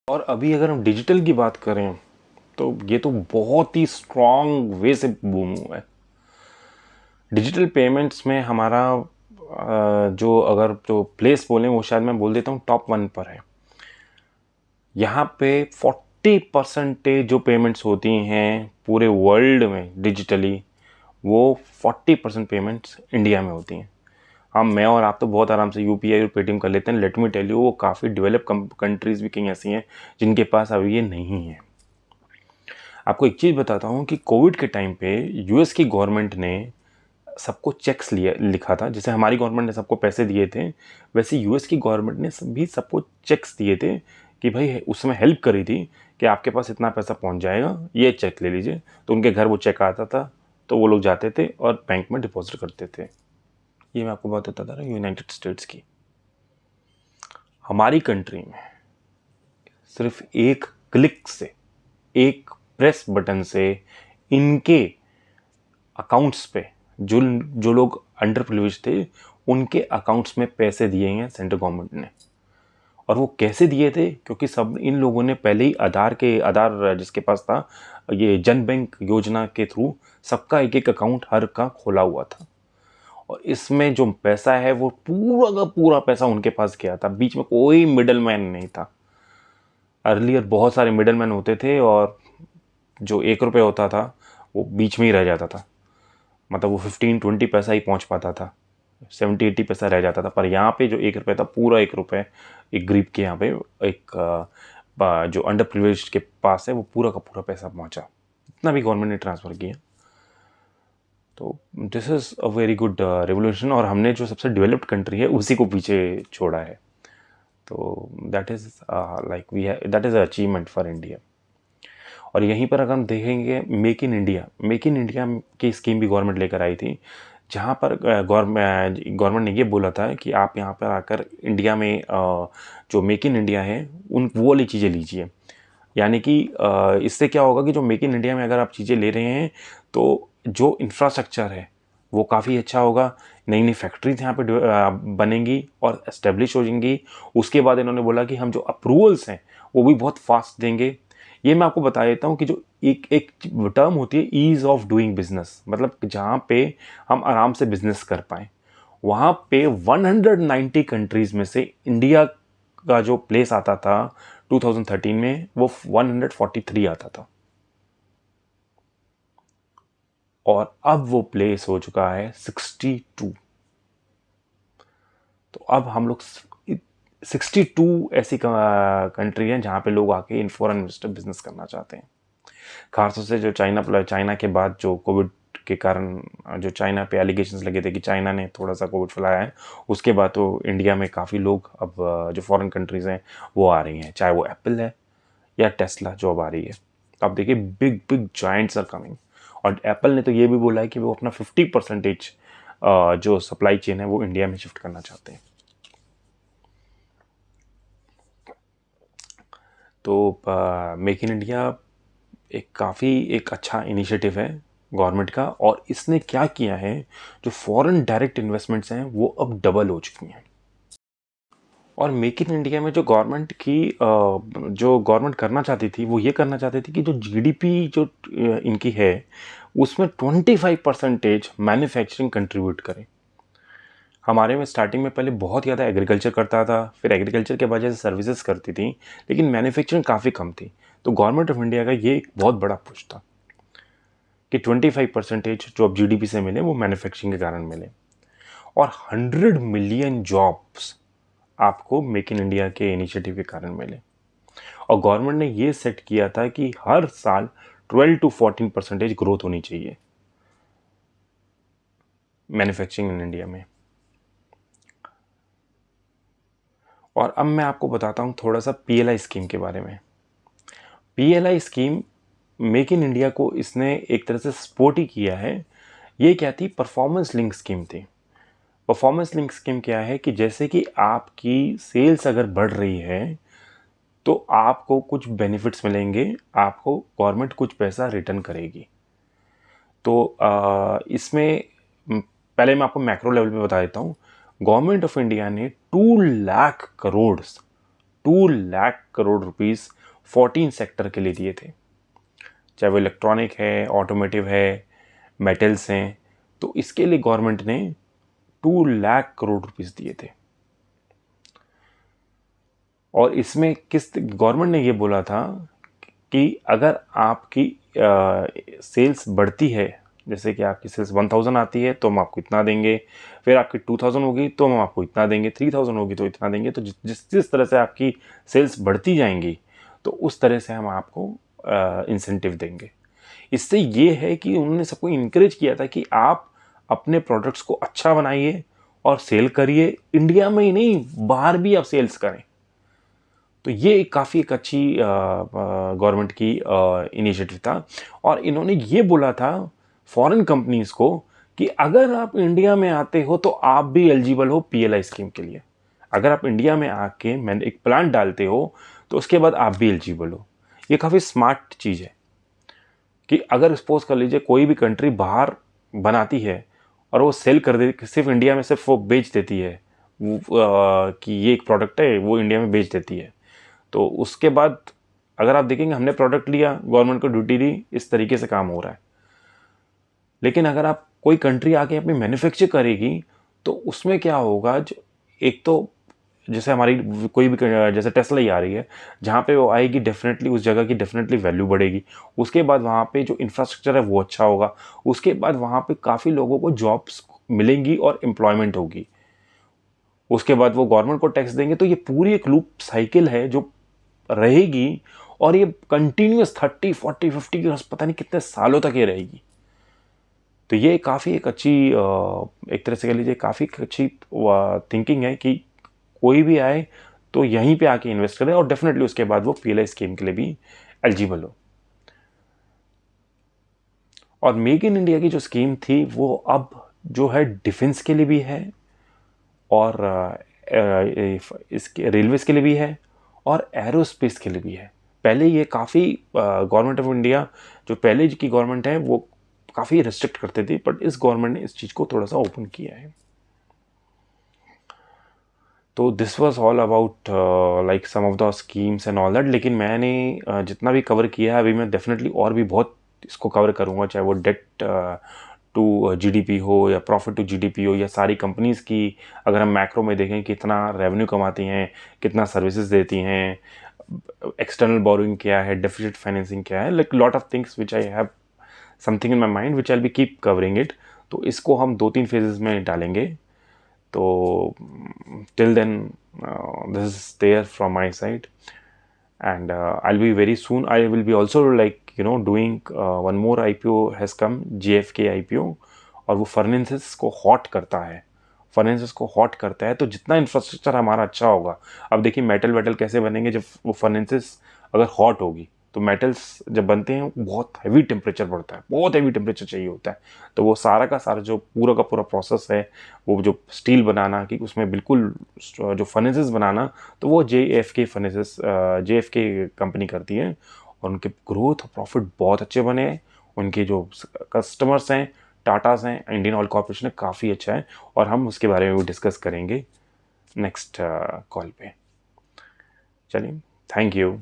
और अभी अगर हम डिजिटल की बात करें तो ये तो बहुत ही स्ट्रॉन्ग वे से बूम हुआ है। डिजिटल पेमेंट्स में हमारा जो प्लेस बोलें वो शायद मैं बोल देता हूँ टॉप 1 पर है। यहाँ पे 40% जो पेमेंट्स होती हैं पूरे वर्ल्ड में डिजिटली, वो 40% पेमेंट्स इंडिया में होती हैं। हम मैं और आप तो बहुत आराम से यूपीआई और पेटीएम कर लेते हैं। लेट मी टेल यू, वो काफ़ी डेवलप कंट्रीज़ भी कहीं ऐसी हैं जिनके पास अभी ये नहीं है। आपको एक चीज़ बताता हूँ कि कोविड के टाइम पे यूएस की गवर्नमेंट ने सबको चेक्स लिखा था। जैसे हमारी गवर्नमेंट ने सबको पैसे दिए थे, वैसे यूएस की गवर्नमेंट ने भी सबको चेक्स दिए थे कि भाई उसमें हेल्प करी थी कि आपके पास इतना पैसा पहुंच जाएगा, ये चेक ले लीजिए। तो उनके घर वो चेक आता था, तो वो लोग जाते थे और बैंक में डिपॉजिट करते थे। ये मैं आपको बात बताता रहा यूनाइटेड स्टेट्स की। हमारी कंट्री में सिर्फ एक क्लिक से, एक प्रेस बटन से इनके अकाउंट्स पे जो जो लोग अंडर प्रिविलेज थे उनके अकाउंट्स में पैसे दिए हैं सेंट्रल गवर्नमेंट ने। और वो कैसे दिए थे? क्योंकि सब इन लोगों ने पहले ही आधार जिसके पास था, ये जन बैंक योजना के थ्रू सबका एक एक अकाउंट हर का खोला हुआ था। और इसमें जो पैसा है वो पूरा का पूरा पैसा उनके पास गया था, बीच में कोई मिडल मैन नहीं था। अर्लियर बहुत सारे मिडल मैन होते थे और जो 1 रुपये होता था वो बीच में ही रह जाता था। मतलब वो 15-20 पैसा ही पहुंच पाता था, 70-80 पैसा रह जाता था। पर यहाँ पे जो 1 रुपये था, पूरा 1 रुपये एक गरीब के यहाँ पे एक जो अंडर प्रिविलेज्ड के पास है वो पूरा का पूरा पैसा पहुंचा, इतना भी गवर्नमेंट ने ट्रांसफ़र किया। तो this is a very good revolution. और हमने जो सबसे डेवलप्ड कंट्री है उसी को पीछे छोड़ा है। तो that is like that is a achievement for India. और यहीं पर अगर हम देखेंगे मेक इन इंडिया की स्कीम भी गवर्नमेंट लेकर आई थी, जहाँ पर गवर्नमेंट ने ये बोला था कि आप यहाँ पर आकर इंडिया में जो मेक इन इंडिया है वो वाली चीज़ें लीजिए। यानी कि इससे क्या होगा कि जो मेक इन इंडिया में अगर आप चीज़ें ले रहे हैं तो जो इंफ्रास्ट्रक्चर है वो काफ़ी अच्छा होगा। नई नई फैक्ट्रीज यहाँ पे बनेंगी और एस्टेब्लिश हो जाएंगी। उसके बाद इन्होंने बोला कि हम जो अप्रूवल्स हैं वो भी बहुत फास्ट देंगे। ये मैं आपको बता देता हूँ कि जो एक एक टर्म होती है ईज़ ऑफ डूइंग बिजनेस, मतलब जहाँ पे हम आराम से बिजनेस कर पाएँ, वहाँ पे 190 कंट्रीज़ में से इंडिया का जो प्लेस आता था 2013 में वो 143 आता था। और अब वो प्लेस हो चुका है 62। तो अब हम लोग 62 ऐसी कंट्री हैं जहाँ पे लोग आके इन फॉरेन इन्वेस्टर बिजनेस करना चाहते हैं। खासतौर से जो चाइना के बाद जो कोविड के कारण जो चाइना पे एलिगेशंस लगे थे कि चाइना ने थोड़ा सा कोविड फैलाया है, उसके बाद तो इंडिया में काफ़ी लोग अब जो फॉरेन कंट्रीज़ हैं वो आ रही हैं, चाहे वो एप्पल है या टेस्ला जो अब आ रही है। तो आप देखिए big big giants are coming. और एप्पल ने तो ये भी बोला है कि वो अपना 50% जो सप्लाई चेन है वो इंडिया में शिफ्ट करना चाहते हैं। तो मेक इन इंडिया एक अच्छा इनिशिएटिव है गवर्नमेंट का। और इसने क्या किया है, जो फॉरेन डायरेक्ट इन्वेस्टमेंट्स हैं वो अब डबल हो चुकी हैं। और मेक इन इंडिया में जो गवर्नमेंट करना चाहती थी वो ये करना चाहती थी कि जो जीडीपी जो इनकी है उसमें 25% मैन्युफैक्चरिंग कंट्रीब्यूट करे। हमारे में स्टार्टिंग में पहले बहुत ज़्यादा एग्रीकल्चर करता था, फिर एग्रीकल्चर के वजह से सर्विसेज करती थी, लेकिन मैन्युफैक्चरिंग काफ़ी कम थी। तो गवर्नमेंट ऑफ इंडिया का ये एक बहुत बड़ा पुश था कि 25% जो अब जीडीपी से मिले वो मैन्युफैक्चरिंग के कारण मिले। और 100 मिलियन जॉब्स आपको मेक इन इंडिया के इनिशिएटिव के कारण मिले। और गवर्नमेंट ने ये सेट किया था कि हर साल 12-14% ग्रोथ होनी चाहिए मैन्युफैक्चरिंग इन इंडिया में। और अब मैं आपको बताता हूँ थोड़ा सा पीएलआई स्कीम के बारे में। PLI scheme make in India को इसने एक तरह से सपोर्ट ही किया है। ये क्या थी? परफॉर्मेंस लिंक स्कीम थी। परफॉर्मेंस लिंक स्कीम क्या है कि जैसे कि आपकी सेल्स अगर बढ़ रही है तो आपको कुछ बेनिफिट्स मिलेंगे, आपको गवर्नमेंट कुछ पैसा रिटर्न करेगी। तो इसमें पहले मैं आपको मैक्रो लेवल पे बता देता हूँ। गवर्नमेंट ऑफ इंडिया ने 2 लाख करोड़ ₹2,00,000 14 सेक्टर के लिए दिए थे, चाहे वो इलेक्ट्रॉनिक है, ऑटोमेटिव है, मेटल्स हैं। तो इसके लिए गवर्नमेंट ने ₹2,00,000 दिए थे। और इसमें किस गवर्नमेंट ने ये बोला था कि अगर आपकी सेल्स बढ़ती है, जैसे कि आपकी सेल्स 1000 आती है तो हम आपको इतना देंगे, फिर आपकी 2000 होगी तो हम आपको इतना देंगे, 3000 होगी तो इतना देंगे। तो जिस तरह से आपकी सेल्स बढ़ती जाएंगी तो उस तरह से हम आपको इंसेंटिव देंगे। इससे ये है कि उन्होंने सबको इनकरेज किया था कि आप अपने प्रोडक्ट्स को अच्छा बनाइए और सेल करिए, इंडिया में ही नहीं बाहर भी आप सेल्स करें। तो ये काफ़ी एक अच्छी गवर्नमेंट की इनिशिएटिव था। और इन्होंने ये बोला था फॉरेन कंपनीज को कि अगर आप इंडिया में आते हो तो आप भी एलिजिबल हो पीएलआई स्कीम के लिए। अगर आप इंडिया में आके मैंने एक प्लांट डालते हो तो उसके बाद आप भी एलिजिबल हो। ये काफ़ी स्मार्ट चीज़ है कि अगर सपोज कर लीजिए कोई भी कंट्री बाहर बनाती है और वो सेल कर दे, सिर्फ इंडिया में सिर्फ वो बेच देती है, कि ये एक प्रोडक्ट है, वो इंडिया में बेच देती है। तो उसके बाद अगर आप देखेंगे हमने प्रोडक्ट लिया, गवर्नमेंट को ड्यूटी दी, इस तरीके से काम हो रहा है। लेकिन अगर आप कोई कंट्री आके अपनी मैन्युफैक्चर करेगी तो उसमें क्या होगा, जो एक तो जैसे हमारी कोई भी जैसे टेस्ला ही आ रही है, जहाँ पे वो आएगी डेफिनेटली उस जगह की डेफिनेटली वैल्यू बढ़ेगी। उसके बाद वहाँ पे जो इंफ्रास्ट्रक्चर है वो अच्छा होगा। उसके बाद वहाँ पे काफ़ी लोगों को जॉब्स मिलेंगी और एम्प्लॉयमेंट होगी। उसके बाद वो गवर्नमेंट को टैक्स देंगे। तो ये पूरी एक लूप साइकिल है जो रहेगी और ये कंटिन्यूस 30 40 50 ईयर्स पता नहीं कितने सालों तक ये रहेगी। तो ये काफ़ी एक अच्छी एक तरह से कह लीजिए काफ़ी अच्छी थिंकिंग है कि कोई भी आए तो यहीं पे आके इन्वेस्ट करे और डेफिनेटली उसके बाद वो पीएलआई स्कीम के लिए भी एलिजिबल हो। और मेक इन इंडिया की जो स्कीम थी वो अब जो है डिफेंस के लिए भी है और इसके रेलवेज के लिए भी है और एरोस्पेस के लिए भी है। पहले ये काफ़ी गवर्नमेंट ऑफ इंडिया जो पहले की गवर्नमेंट है वो काफ़ी रिस्ट्रिक्ट करते थे, बट इस गवर्नमेंट ने इस चीज़ को थोड़ा सा ओपन किया है। तो this was all about like some of the schemes and all that. लेकिन मैंने जितना भी कवर किया है अभी मैं डेफिनेटली और भी बहुत इसको कवर करूँगा, चाहे वो डेट टू जीडीपी हो या प्रॉफिट टू जीडीपी हो या सारी कंपनीज़ की अगर हम मैक्रो में देखें कितना रेवेन्यू कमाती हैं, कितना सर्विसेज देती हैं, एक्सटर्नल बोरोइंग क्या है, डेफिसिट फाइनेंसिंग क्या है, like lot of things which I have something in my mind which I be keep covering it. तो इसको हम 2-3 फेजेस में डालेंगे। तो till then, this is there from my side, and I'll be very soon. I will be also like doing one more IPO has come, JFK IPO, और वो furnaces को hot करता है। फर्नेसेस को हॉट करता है तो जितना इंफ्रास्ट्रक्चर हमारा अच्छा होगा। अब देखिए मेटल वेटल कैसे बनेंगे, जब वो फर्नेसेस अगर हॉट होगी तो मेटल्स जब बनते हैं बहुत हैवी टेम्परेचर पड़ता है, बहुत हैवी टेम्परेचर चाहिए होता है। तो वो सारा का सारा जो पूरा का पूरा प्रोसेस है, वो जो स्टील बनाना कि उसमें बिल्कुल जो फर्नेसेस बनाना, तो वो JFK कंपनी करती है। और उनके ग्रोथ और प्रॉफिट बहुत अच्छे बने हैं। उनके जो कस्टमर्स हैं, टाटास हैं, इंडियन ऑयल कॉर्पोरेशन है, काफ़ी अच्छा है। और हम उसके बारे में भी डिस्कस करेंगे नेक्स्ट कॉल पे। चलिए, थैंक यू।